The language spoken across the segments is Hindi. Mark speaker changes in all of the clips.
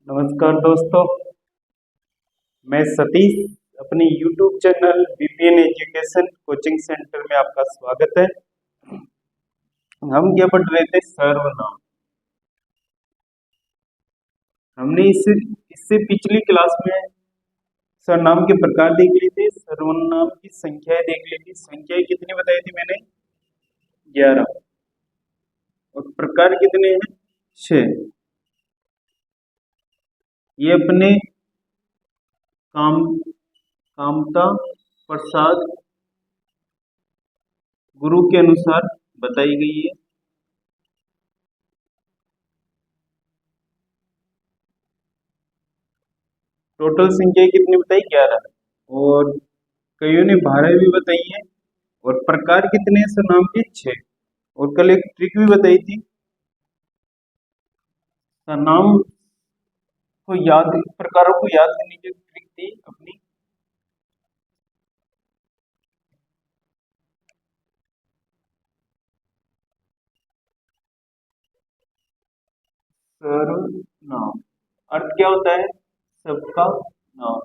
Speaker 1: नमस्कार दोस्तों। मैं सतीश अपने YouTube channel BPN education coaching centre में आपका स्वागत है। हम क्या पढ़ रहे थे? सर्वनाम। हमने इससे इससे पिछली क्लास में सर्वनाम के प्रकार देख लिए थे, सर्वनाम की संख्याएं देख ली थी। संख्याएं कितनी बताई थी मैंने? 11। और प्रकार कितने हैं? 6। ये अपने काम कामता प्रसाद गुरु के अनुसार बताई गई है। टोटल संख्या कितनी बताई? 11। और कईयों ने 12 भी बताई है। और प्रकार कितने हैं सर्वनाम के? 6। और कल एक ट्रिक भी बताई थी, सर्वनाम को याद प्रकारों को याद करने की ट्रिक थी अपनी। सर्वनाम अर्थ क्या होता है? सबका नाम।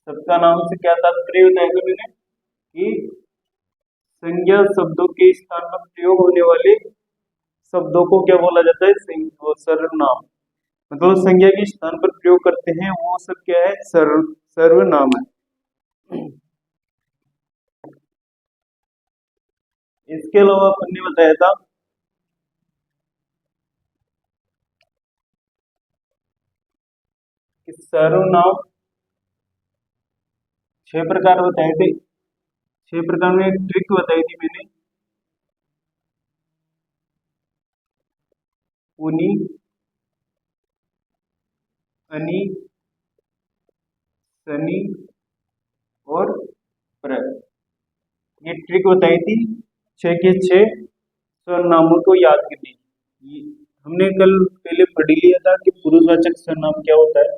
Speaker 1: सबका नाम से क्या तात्पर्य होता है मैंने कि संज्ञा शब्दों के स्थान पर प्रयोग होने वाले शब्दों को क्या बोला जाता है? सर्वनाम। मतलब संज्ञा के स्थान पर प्रयोग करते हैं वो सब क्या है? सर्वनाम है। इसके अलावा अपन ने बताया था कि सर्वनाम 6 प्रकार बताए थे। 6 प्रकार में एक ट्रिक बताई थी मैंने। उनी, अनी, सनी और प्र। ये ट्रिक बताई थी 6 के 6 सर्वनामों को याद करने की। हमने कल पहले पढ़ ही लिया था कि पुरुषवाचक सर्वनाम क्या होता है।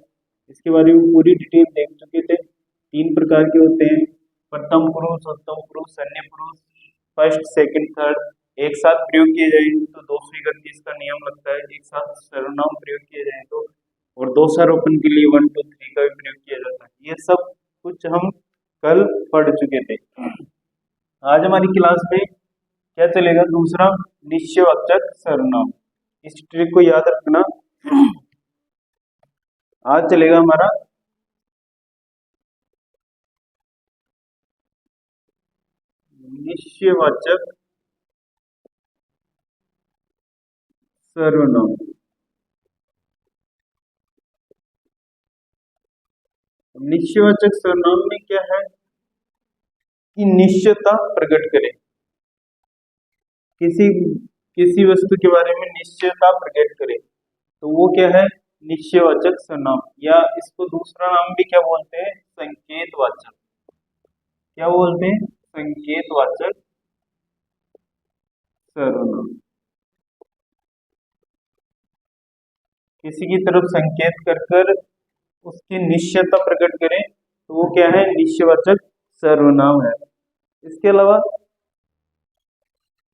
Speaker 1: इसके बारे में पूरी डिटेल देख चुके थे। 3 प्रकार के होते हैं, प्रथम पुरुष, उत्तम पुरुष, अन्य पुरुष, फर्स्ट, सेकंड, थर्ड। एक साथ प्रयोग किए जाए तो 231 का नियम लगता है। एक साथ सर्वनाम प्रयोग किए जाए तो, और दोषारोपण के लिए 1 2 3 का भी प्रयोग किया जाता है। ये सब कुछ हम कल पढ़ चुके थे। आज हमारी क्लास में क्या चलेगा? दूसरा, निश्चयवाचक सर्वनाम। इस ट्रिक को याद रखना। आज चलेगा हमारा निश्चयवाचक सर्वनाम। निश्चयवाचक सर्वनाम में क्या है कि निश्चयता प्रकट करे। किसी किसी वस्तु के बारे में निश्चयता प्रकट करे तो वो क्या है? निश्चयवाचक सर्वनाम। या इसको दूसरा नाम भी क्या बोलते हैं? संकेतवाचक। क्या बोलते हैं? संकेतवाचक सर्वनाम। किसी की तरफ संकेत कर कर उसकी निश्चयता प्रकट करें तो वो क्या है? निश्चयवाचक सर्वनाम है। इसके अलावा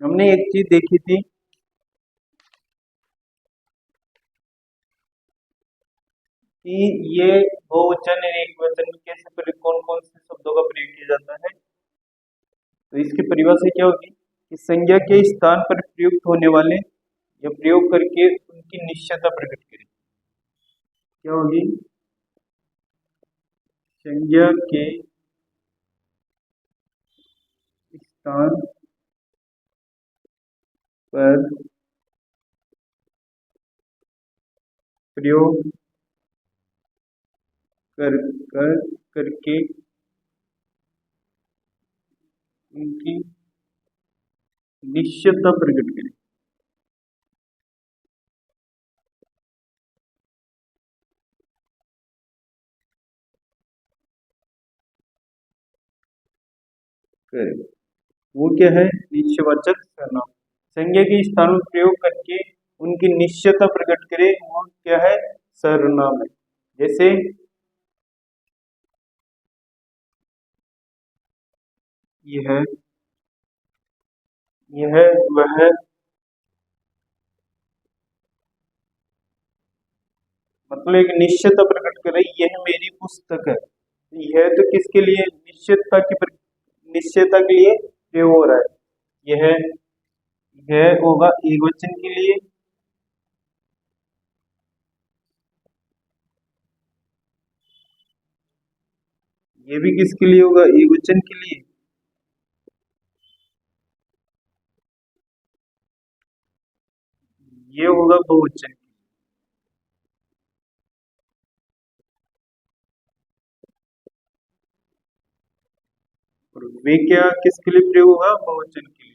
Speaker 1: हमने एक चीज देखी थी कि ये बहुवचन और एकवचन कैसे कौन कौन से शब्दों का प्रयोग किया जाता है। तो इसकी परिभाषा क्या होगी कि संज्ञा के स्थान पर प्रयुक्त होने वाले या प्रयोग करके उनकी निश्चयता प्रकट करें। क्या होगी? संज्ञा के स्थान पर प्रयोग कर कर करके उनकी निश्चयता प्रकट करें। करें वो क्या है? निश्चयवाचक सर्वनाम। संज्ञा के स्थान पर प्रयोग करके उनकी निश्चयता प्रकट करे वो क्या है? सर्वनाम है। जैसे यह, यह, वह, मतलब एक निश्चयता प्रकट कर रही यह मेरी पुस्तक है। यह तो किसके लिए निश्चयता के लिए प्रयोग हो रहा है। यह होगा एकवचन के लिए। ये भी किसके लिए होगा, एकवचन के लिए। ये होगा बहुवचन। और वे क्या किसके लिए प्रयोग होगा, बहुवचन के लिए।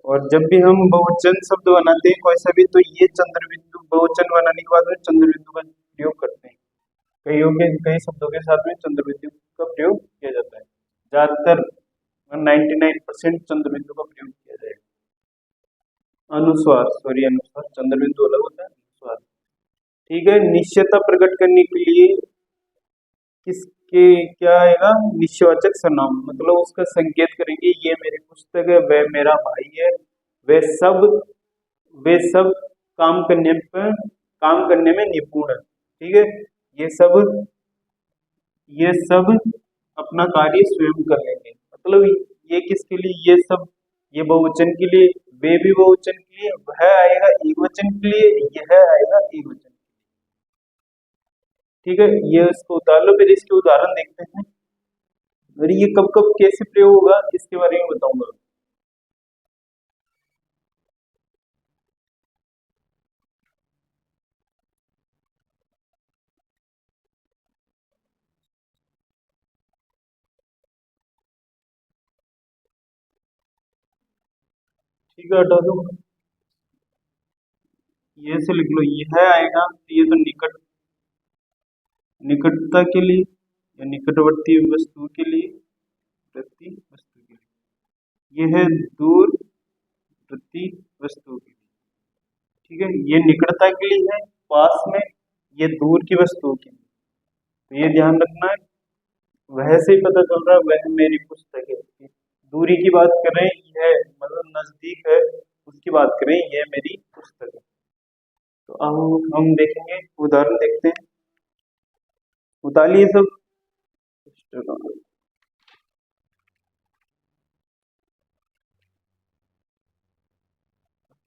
Speaker 1: और जब भी हम बहुवचन शब्द बनाते हैं कोई सा भी, तो ये चंद्र बिंदु बहुवचन बनाने के बाद में चंद्र बिंदु का प्रयोग करते हैं। कई शब्दों के साथ में चंद्र बिंदु का प्रयोग किया जाता है। ज्यादातर 99% चंद्र बिंदु का प्रयोग किया जाएगा। अनुस्वार चंद्र बिंदु अलग होता है, अनुस्वार। ठीक है, निश्चयता प्रकट करने के लिए किसके क्या आएगा, निश्चयवाचक सर्वनाम। मतलब उसका संकेत करेंगे ये मेरी पुस्तक है, वह मेरा भाई है, वे सब वे सब काम करने में निपुण है। ठीक है, ये सब ये सब अपना कार्य स्वयं कर लेंगे। मतलब ये किसके लिए, ये सब, ये बहुवचन के लिए, वे भी बहुवचन के लिए, वह आएगा एकवचन के लिए, यह आएगा एकवचन। ठीक है, ये इसको उतार लो, फिर इसके उदाहरण देखते हैं। और ये कब कब कैसे प्रयोग होगा इसके बारे में बताऊंगा। ठीक है, हटा दो। ये से लिख लो, यह आएगा तो ये तो निकटता के लिए या निकटवर्ती वस्तु के लिए, प्रति वस्तु के लिए। यह है दूर प्रति वस्तु के लिए। ठीक है, ये निकटता के लिए है, पास में। ये दूर की वस्तु के लिए, तो ये ध्यान रखना है। वह से ही पता चल रहा है वह मेरी पुस्तक है। दूरी की बात करें, यह मतलब नजदीक है, उसकी बात करें, यह मेरी पुस्तक है। तो अब हम देखेंगे, उदाहरण देखते हैं। उतारिए सब।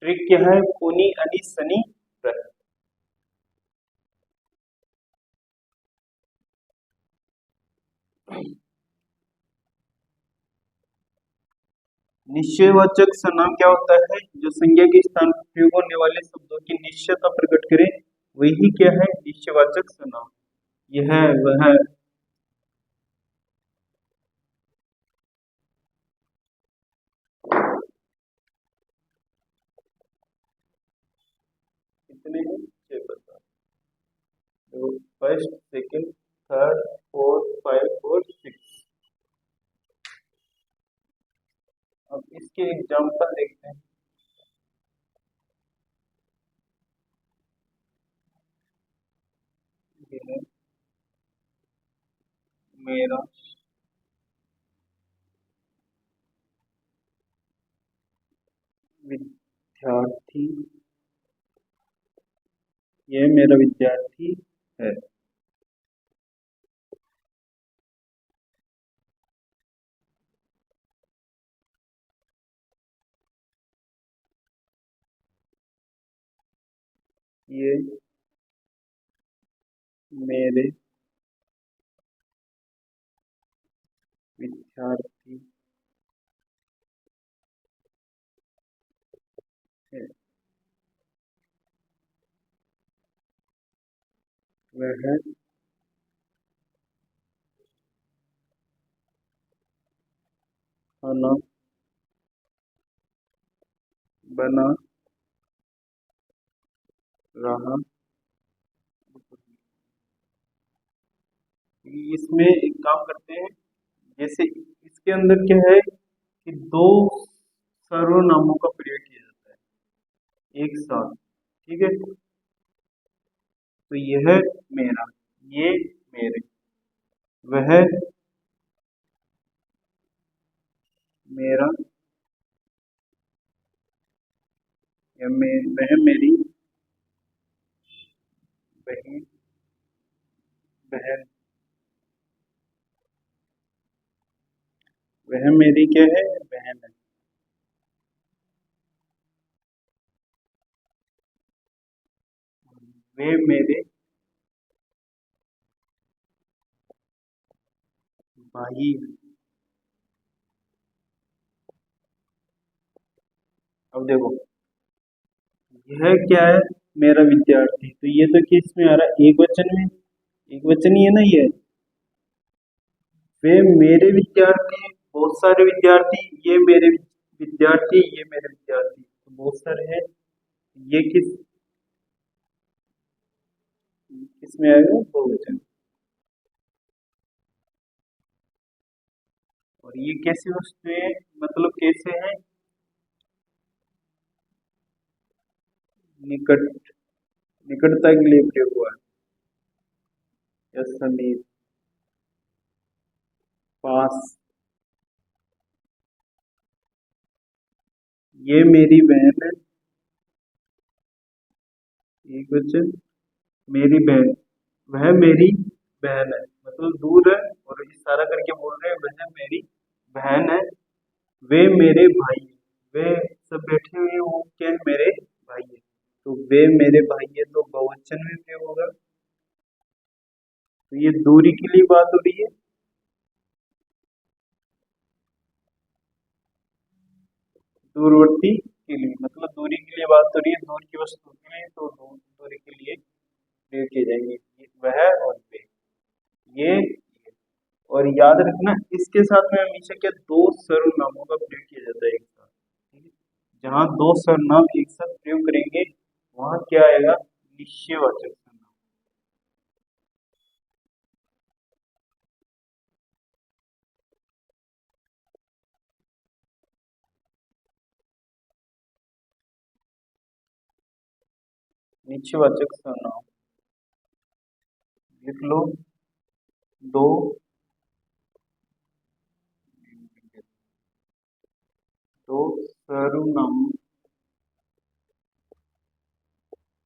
Speaker 1: ट्रिक क्या है, पुनी अनि सनी प्र। निश्चयवाचक सर्वनाम क्या होता है, जो संज्ञा के स्थान पर प्रयोग होने वाले शब्दों की निश्चयता प्रकट करे, वही क्या है, निश्चयवाचक सर्वनाम। यह वह कितने हैं, 6 बता। तो फर्स्ट, सेकंड, थर्ड, फोर्थ, 5 और 6। अब इसके एग्जाम्पल देखते हैं। ये है मेरा विद्यार्थी, ये मेरा विद्यार्थी है। ये मेरे विद्यार्थी है। वह खाना बना रहा। इसमें एक काम करते हैं, जैसे इसके अंदर क्या है कि दो सर्वनामों का प्रयोग किया जाता है एक साथ। ठीक है, तो यह मेरा, ये मेरे, वह मेरा या वह मेरी बहन बहन वह मेरी क्या है, बहन है। वे मेरे भाई हैं। अब देखो, यह क्या है, मेरा विद्यार्थी, तो ये तो किस में आ रहा है, एक वचन में, एक वचन ही है ना ये। वे मेरे विद्यार्थी, बहुत सारे विद्यार्थी, ये मेरे विद्यार्थी, ये मेरे विद्यार्थी, तो बहुत सारे हैं। ये किस में आएगा, बहुवचन। और ये कैसी वस्तुएं, मतलब कैसे हैं, निकट, निकटता के लिए प्रयोग हुआ है, या समीप, पास। ये मेरी बहन है, एक वचन, मेरी बहन, वह मेरी बहन है, मतलब दूर है, और इशारा करके बोल रहे हैं वह मेरी बहन है। वे मेरे भाई हैं। वे सब बैठे हुए हैं, वो क्या है, मेरे भाई है। तो वे मेरे भाई है, तो बहुवचन में प्रयोग होगा। तो ये दूरी के लिए बात हो रही है, दूरवर्ती के लिए, मतलब दूरी के लिए बात हो रही है, दूर की वस्तु के लिए, तो दूरी के लिए प्रयोग किए जाएंगे वह और वे, ये। और याद रखना, इसके साथ में हमेशा क्या, दो सर्वनामों का प्रयोग किया जाता है एक साथ, ठीक है। जहाँ दो सर्वनाम एक साथ प्रयोग करेंगे, वहां क्या आएगा, निश्चयवाचक सर्वनाम। निश्चयवाचक सर्वनाम लिख लो, दो, दो सर्वनामों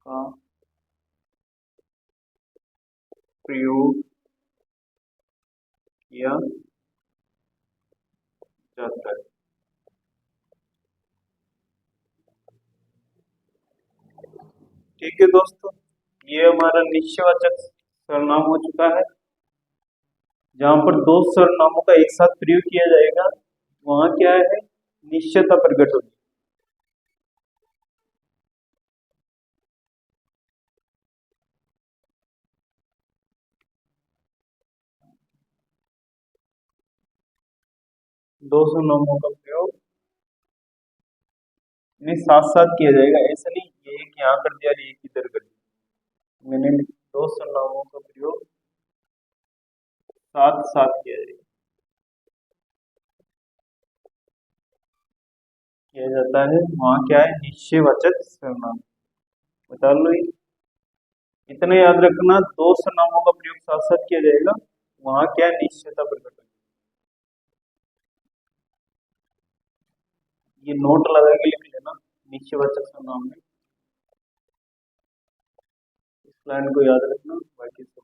Speaker 1: का प्रयोग किया जाता है। ठीक है दोस्तों, ये हमारा निश्चयवाचक सर्वनाम हो चुका है, जहां पर दो सर्वनामों का एक साथ प्रयोग किया जाएगा, वहां क्या है, निश्चयता प्रकट होगी। दो सर्वनामों का प्रयोग नहीं, साथ साथ किया जाएगा, ऐसा नहीं ये एक यहाँ कर दिया और एक इधर कर दिया, मैंने दो सर्वनामों का प्रयोग साथ साथ किया जाएगा, किया जाता है, वहाँ क्या है, निश्चयवाचक सर्वनाम। बता लो ये, इतना याद रखना, दो सर्वनामों का प्रयोग साथ साथ किया जाएगा, वहाँ क्या है, निश्चयता प्रकट होगी। ये नोट लगा के लिख लेना, निश्चयवाचक सर्वनाम में, इस लाइन को याद रखना, बाकी सब।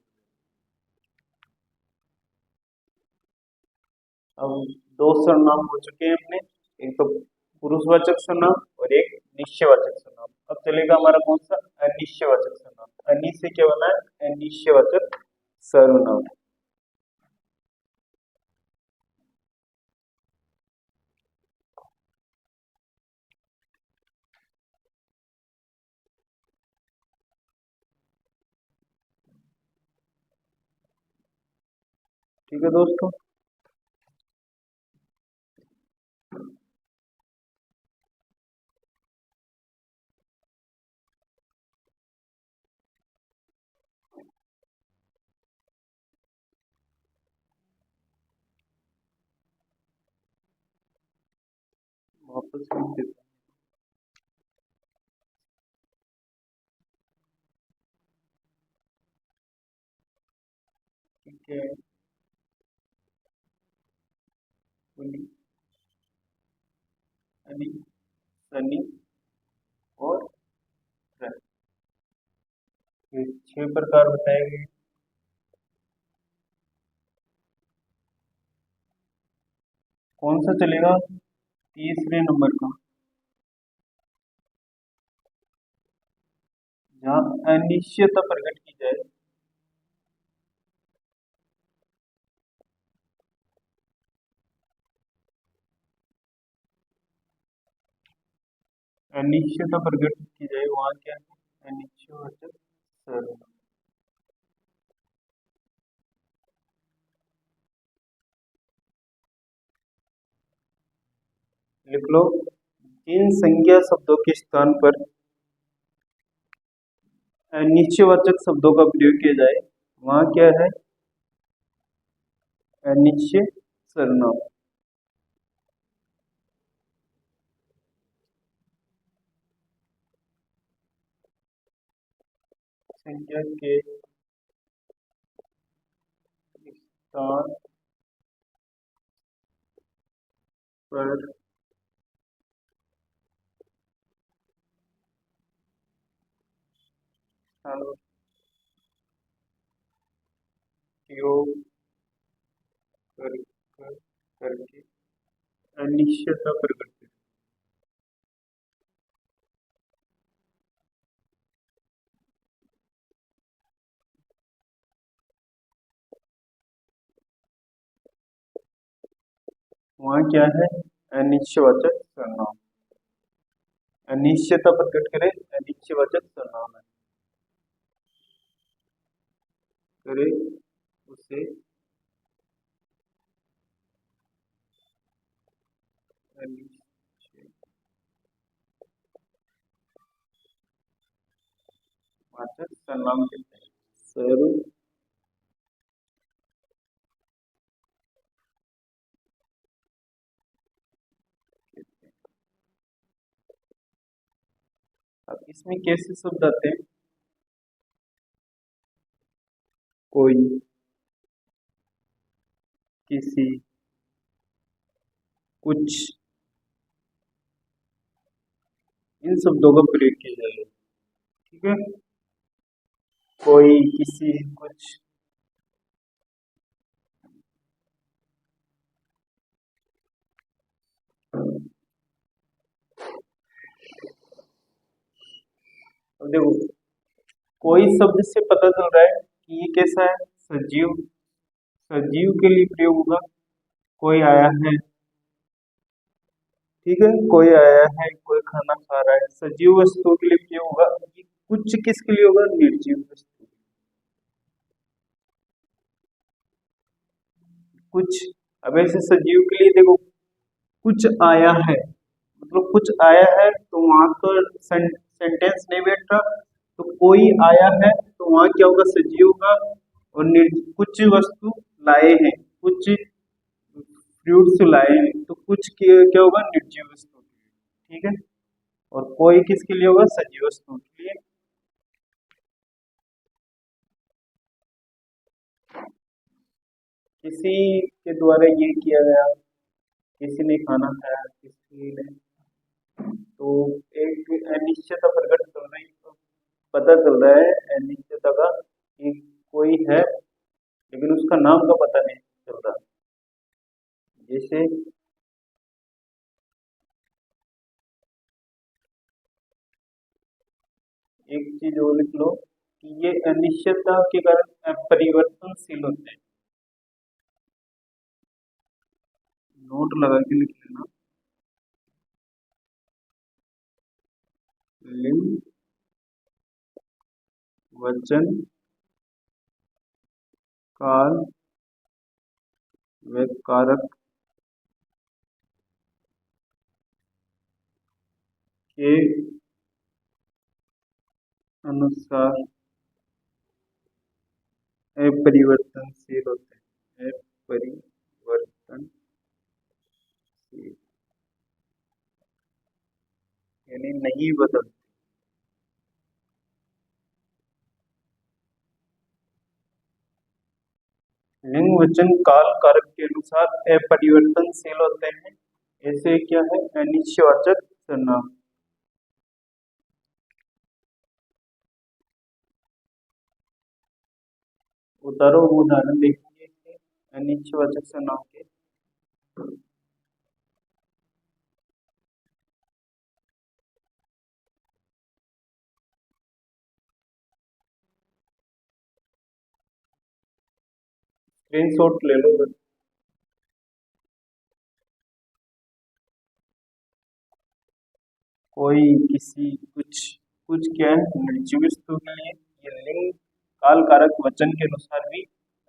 Speaker 1: अब दो सर्वनाम हो चुके हैं अपने, एक तो पुरुषवाचक सर्वनाम और एक निश्चयवाचक सर्वनाम। अब चलेगा हमारा कौन सा, अनिश्चयवाचक सर्वनाम। अनि से क्या बना है, अनिश्चयवाचक सर्वनाम। ठीक है दोस्तों, वापस लिख देते हैं। ठीक है, बोलिए। शनि, शनि और प्र। ये 6 प्रकार बताए गए। कौन सा चलेगा? तीसरे नंबर का, जहाँ अनिश्चयता प्रकट की जाए। अनिश्चयता प्रकट की जाए, वहाँ क्या है? अनिश्चयवाचक सर्वनाम। लिख लो, जिन संज्ञा शब्दों के स्थान पर अनिश्चयवाचक शब्दों का प्रयोग किया जाए, वहाँ क्या है? अनिश्चय सर्वनाम। संज्ञा के स्थान पर प्रयोग करके अनिश्चयता प्रकट की। वहाँ क्या है? अनिश्चयवाचक सर्वनाम। अनिश्चयता प्रकट करे, अनिश्चयवाचक सर्वनाम है, करे उसे अनिश्चयवाचक सर्वनाम कहते हैं। सर्व कहते हैं। अब इसमें कैसे शब्द आते हैं? कोई, किसी, कुछ, इन शब्दों का प्रयोग किया जाएगा। ठीक है, कोई, किसी, कुछ। अब देखो, कोई शब्द से पता चल रहा है कि ये कैसा है? सजीव। सजीव के लिए प्रयोग होगा। कोई आया है, ठीक है, कोई आया है, कोई खाना खा रहा है, सजीव वस्तुओं के लिए प्रयोग होगा। ये कुछ किसके लिए होगा? निर्जीव वस्तु। कुछ, अब ऐसे सजीव के लिए देखो, कुछ आया है, मतलब कुछ आया है तो वहां तो सेंटेंस नहीं बैठ रहा, तो कोई आया है तो वहां क्या होगा? सजीव होगा। और कुछ वस्तु लाए हैं, कुछ फ्रूट्स लाए हैं, तो कुछ क्या होगा? निर्जीव वस्तु के लिए। ठीक है, और कोई किसके लिए होगा? सजीव वस्तु के लिए। किसी के द्वारा ये किया गया, किसी ने खाना खाया, किसी ने, तो एक अनिश्चयता प्रकट चल रही, तो पता चल रहा है अनिश्चयता का कि कोई है, लेकिन उसका नाम का पता नहीं चल रहा। जैसे एक चीज और लिख लो कि ये अनिश्चयता के कारण परिवर्तनशील होते हैं। नोट लगा के लिख लेना। लिंग, वचन, काल व कारक के अनुसार अपरिवर्तनशील होते हैं। अपरिवर्तनशील यानी नहीं बदलते। लिंग, वचन, काल, कारक के अनुसार अपरिवर्तनशील होते हैं। ऐसे क्या है अनिश्चयवाचक सर्वनाम। उदाहरण देखेंगे अनिश्चयवाचक सर्वनाम के। स्क्रीनशॉट ले लो। कोई किसी कुछ कुछ क्या है निर्जीव वस्तु के लिए ये लिंग काल कारक वचन के अनुसार भी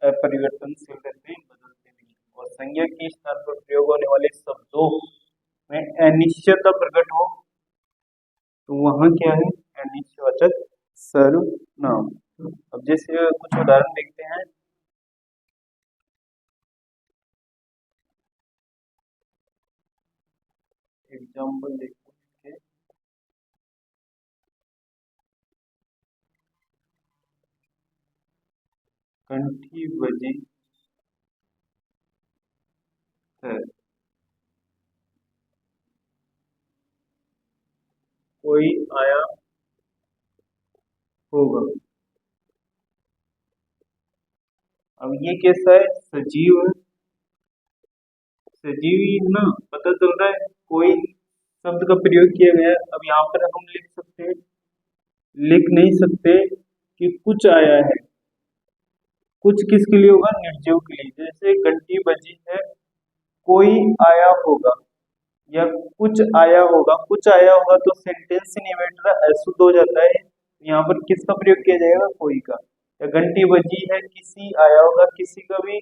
Speaker 1: परिवर्तनशील रहते हैं, बदलते नहीं। और संज्ञा के स्थान पर प्रयोग होने वाले शब्दों में अनिश्चयता प्रकट हो तो वहाँ क्या है अनिश्चयवाचक सर्वनाम। अब जैसे कुछ उदाहरण देखते हैं। एग्जाम्पल देखते हैं। कंठी बजी है। कोई आया होगा। अब ये कैसा है सजीव है। सजीव ही ना पता चल रहा है कोई शब्द का प्रयोग किया गया है। अब यहाँ पर हम लिख नहीं सकते कि कुछ आया है। कुछ किसके लिए होगा निर्जीव के लिए। जैसे घंटी बजी है कोई आया होगा या कुछ आया होगा। कुछ आया होगा तो सेंटेंस नहीं बैठ रहा अशुद्ध हो जाता है। यहाँ पर किसका प्रयोग किया जाएगा कोई का। या घंटी बजी है किसी आया होगा किसी का भी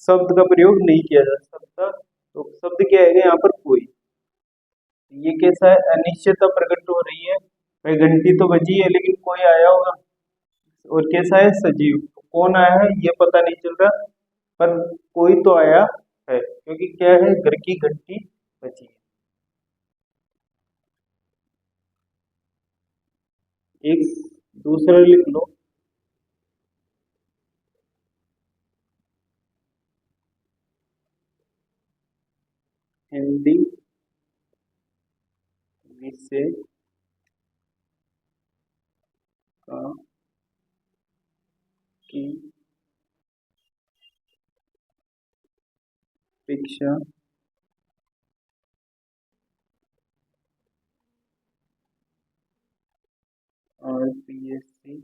Speaker 1: शब्द का प्रयोग नहीं किया जा सकता। तो शब्द क्या है यहाँ पर कोई। ये कैसा है अनिश्चितता प्रकट हो रही है। भाई घंटी तो बजी है लेकिन कोई आया होगा। और कैसा है सजीव कौन आया है ये पता नहीं चल रहा पर कोई तो आया है क्योंकि क्या है घर की घंटी बजी है। एक दूसरा लिख लो। हिंदी विषय का की परीक्षा RPSC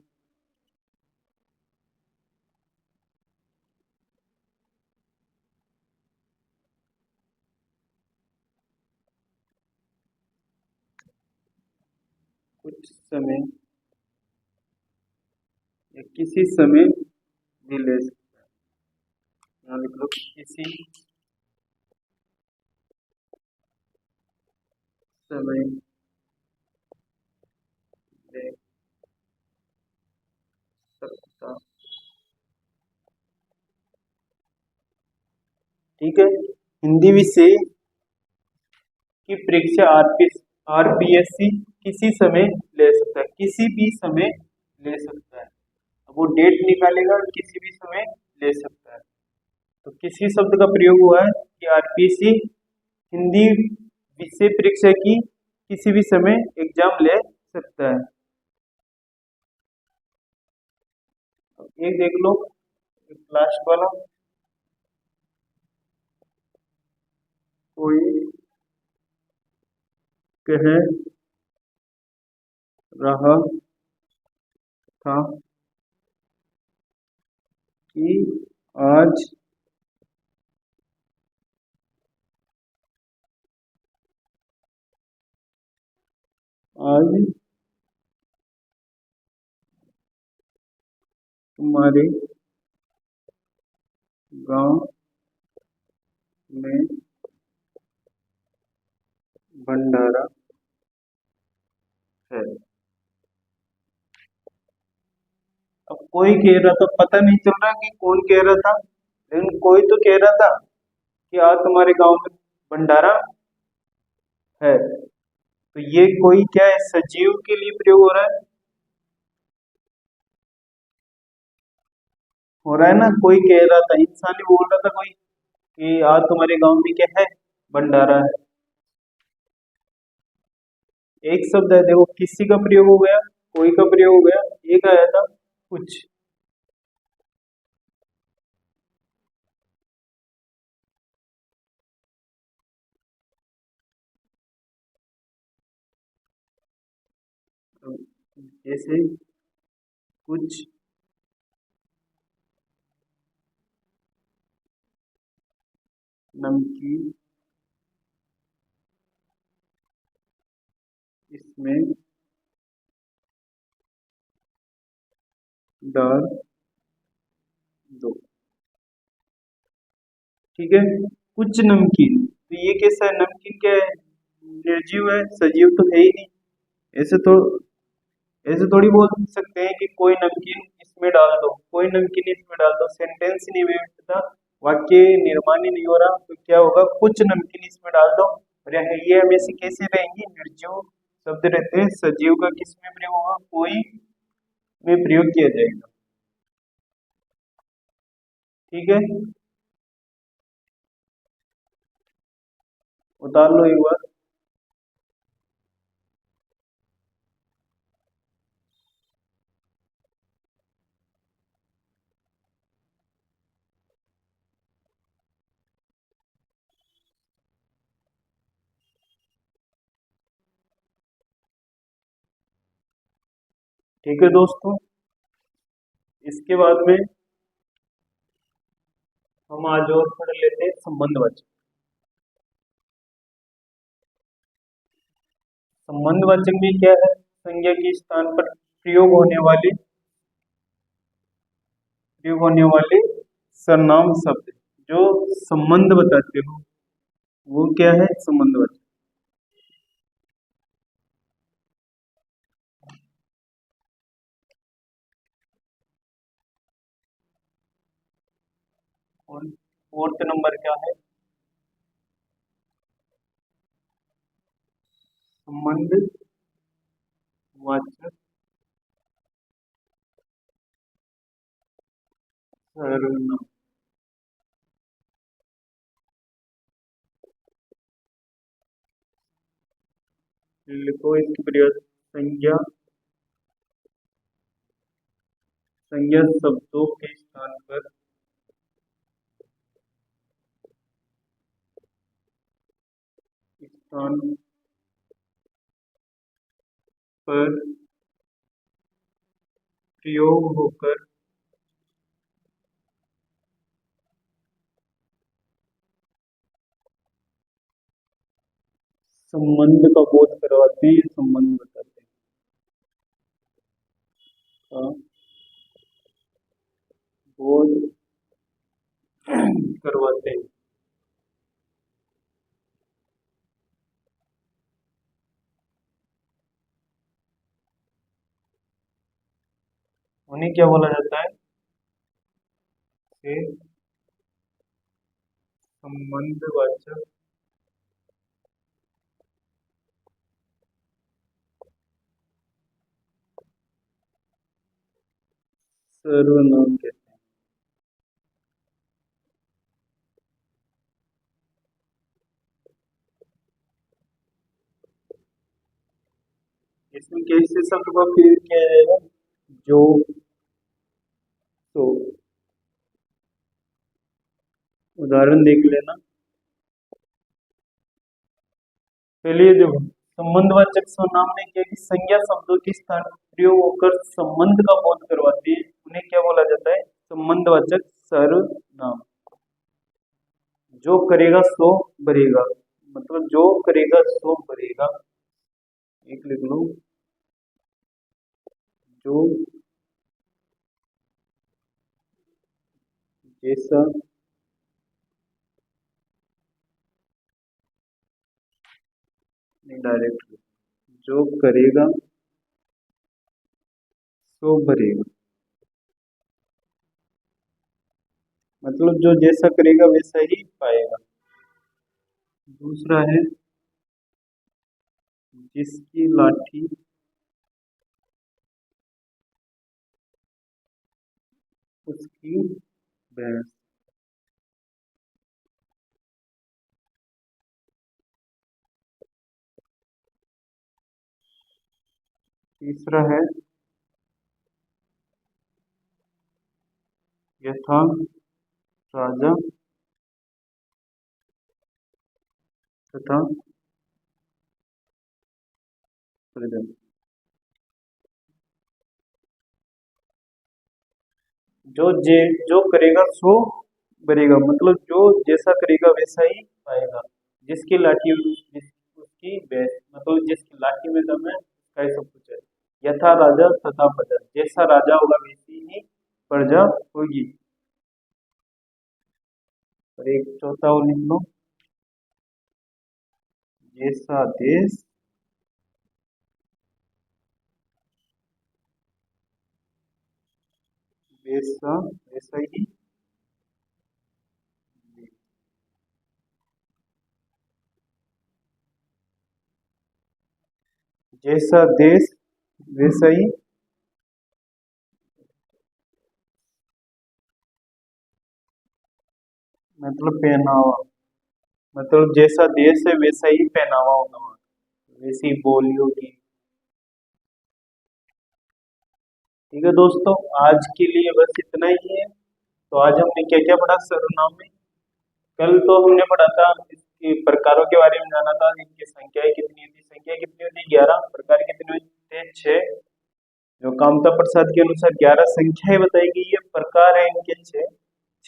Speaker 1: कुछ समय या किसी समय भी ले सकता है। यहाँ लिख लो किसी समय ले सकता। ठीक है हिंदी विषय की परीक्षा आरपीएससी किसी समय ले सकता है। किसी भी समय ले सकता है। अब वो डेट निकालेगा किसी भी समय ले सकता है। तो किसी शब्द का प्रयोग हुआ है कि आरपीएससी हिंदी विषय परीक्षा की किसी भी समय एग्जाम ले सकता है। एक देख लो लास्ट वाला कोई कह रहा था कि आज आज तुम्हारे गांव में भंडारा है। अब कोई कह रहा था पता नहीं चल रहा कि कौन कह रहा था लेकिन कोई तो कह रहा था कि आज तुम्हारे गांव में भंडारा है। तो ये कोई क्या है सजीव के लिए प्रयोग हो रहा है ना। कोई कह रहा था इंसान ही बोल रहा था कोई कि आज तुम्हारे गांव में क्या है भंडारा है। एक शब्द है, देखो किसी का प्रयोग हो गया, कोई का प्रयोग हो गया, एक आया था कुछ। तो जैसे कुछ, नमकीन, इसमें डाल दो। ठीक है, कुछ नमकीन, तो ये कैसा है, नमकीन क्या है, निर्जीव है, सजीव तो है ही नहीं। ऐसे तो, ऐसे थोड़ी बोल सकते हैं कि कोई नमकीन इसमें डाल दो, कोई नमकीन इसमें डाल दो, सेंटेंस ही नहीं बैठता, वाक्य निर्माण ही नहीं हो रहा, तो क्या होगा, कुछ नमकीन इसमें डाल दो। और ये हमेशा कैसे रहेंगी, निर्जीव शब्द रहते हैं, सजीव का किस में प्रयोग होगा, कोई में प्रयोग किया जाएगा। ठीक है, उतार लो एक बार। ठीक है दोस्तों, इसके बाद में हम आज और पढ़ लेते हैं संबंधवाचक। संबंधवाचक में क्या है, संज्ञा के स्थान पर प्रयोग होने वाले सर्वनाम शब्द जो संबंध बताते हो, वो क्या है, संबंधवाचक। और फोर्थ नंबर क्या है, संबंधवाचक सर्वनाम। लिखो इसकी प्रयोग, संज्ञा, संज्ञा शब्दों के स्थान पर प्रयोग होकर संबंध का बोध करवाते हैं, संबंध बताते हैं, का बोध करवाते हैं। उन्हें क्या बोला जाता है, से संबंधवाचक सर्वनाम कहते हैं। इसमें कैसे शब्द का प्रयोग किया जाएगा, जो, तो उदाहरण देख लेना। पहले ये देखो, संबंधवाचक सर्वनाम में क्या है कि संज्ञा शब्दों के स्थान पर प्रयोग होकर संबंध का बोध करवाते हैं, उन्हें क्या बोला जाता है, संबंधवाचक सर्वनाम। जो करेगा सो भरेगा, मतलब जो करेगा सो भरेगा, एक लिख लो, जो जैसा डायरेक्ट, जो करेगा सो भरेगा, मतलब जो जैसा करेगा वैसा ही पाएगा। दूसरा है, जिसकी लाठी उसकी भैंस, तीसरा है यथांग राजा तथा प्रजा। जो करेगा सो भरेगा, मतलब जो जैसा करेगा वैसा ही पाएगा। जिसकी लाठी उसकी भैंस, मतलब जिसकी लाठी में दम है उसका ही सब कुछ है। यथा राजा तथा प्रजा, जैसा राजा होगा वैसी ही प्रजा होगी। और एक चौथा और लिख लो, जैसा देश वैसा वैसा ही। जैसा देश वैसा ही, मतलब पहनावा, मतलब जैसा देश है वैसा ही पहनावा होगा वहाँ, वैसी बोली होगी। ठीक है दोस्तों, आज के लिए बस इतना ही है। तो आज हमने क्या क्या पढ़ा सर्वनाम में? कल तो हमने पढ़ा था इसके प्रकारों के बारे में, जाना था इनकी संख्याएं कितनी थी। संख्या कितनी होती? 11। प्रकार कितने होते हैं? 6। जो कामता प्रसाद के अनुसार 11 संख्याएं बताई गई है, प्रकार है इनके 6।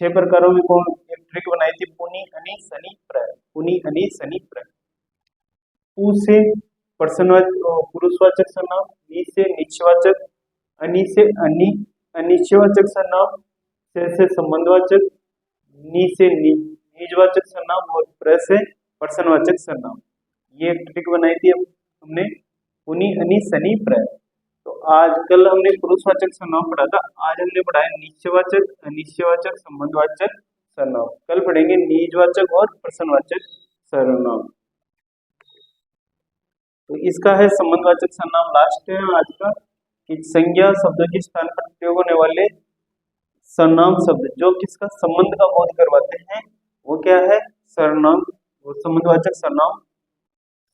Speaker 1: 6 प्रकारों में कौन एक ट्रिक बनाई थी? पुनि अनि शनि प्रय। पुनि अनि शनि प्रय। पू से पुरुषवाचक सर्वनाम, नी से निश्चयवाचक, अनि से अनिश्चयवाचक सर्वनाम, से संबंधवाचक, नी से निजवाचक सर्वनाम और प्र से प्रश्नवाचक सर्वनाम। ये ट्रिक बनाई थी हमने, पुनि अनि शनि प्रय। तो आज कल हमने पुरुषवाचक सर्वनाम पढ़ा था, आज हमने पढ़ा है निश्चयवाचक, अनिश्चयवाचक, संबंधवाचक सर्वनाम। कल पढ़ेंगे निजवाचक और प्रश्नवाचक सर्वनाम। तो इसका है संबंधवाचक सर्वनाम लास्ट है आज का, कि संज्ञा शब्दों के स्थान पर प्रयोग होने वाले सर्वनाम शब्द जो किसका संबंध का बोध करवाते हैं, वो क्या है? सर्वनाम, वो संबंधवाचक सर्वनाम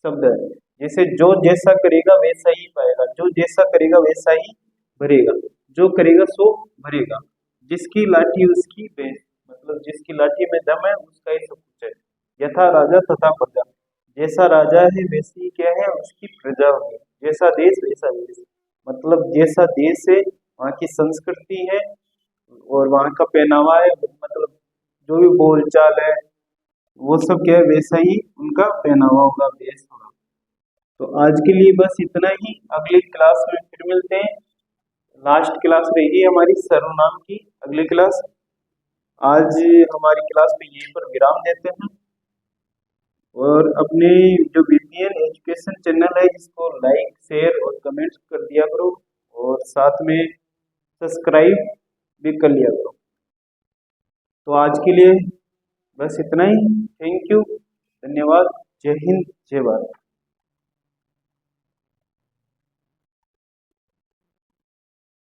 Speaker 1: शब्द है। जैसे जो जैसा करेगा वैसा ही पाएगा, जो जैसा करेगा वैसा ही भरेगा, जो करेगा सो भरेगा, जिसकी लाठी उसकी भैंस, मतलब जिसकी लाठी में दम है उसका ही सब कुछ है। यथा राजा तथा प्रजा, जैसा राजा है वैसी क्या है? उसकी प्रजा होगी। जैसा देश वैसा देश, मतलब जैसा देश है वहाँ की संस्कृति है और वहाँ का पहनावा है, मतलब जो भी बोलचाल है वो सब क्या है? वैसा ही उनका पहनावा होगा, वेश होगा। तो आज के लिए बस इतना ही, अगली क्लास में फिर मिलते हैं। लास्ट क्लास रहेगी हमारी सर्वनाम की, अगली क्लास। आज हमारी क्लास पे यहीं पर विराम देते हैं। और अपने जो बीपीएन एजुकेशन चैनल है इसको लाइक शेयर और कमेंट कर दिया करो, और साथ में सब्सक्राइब भी कर लिया करो। तो आज के लिए बस इतना ही। थैंक यू, धन्यवाद, जय हिंद, जय भारत।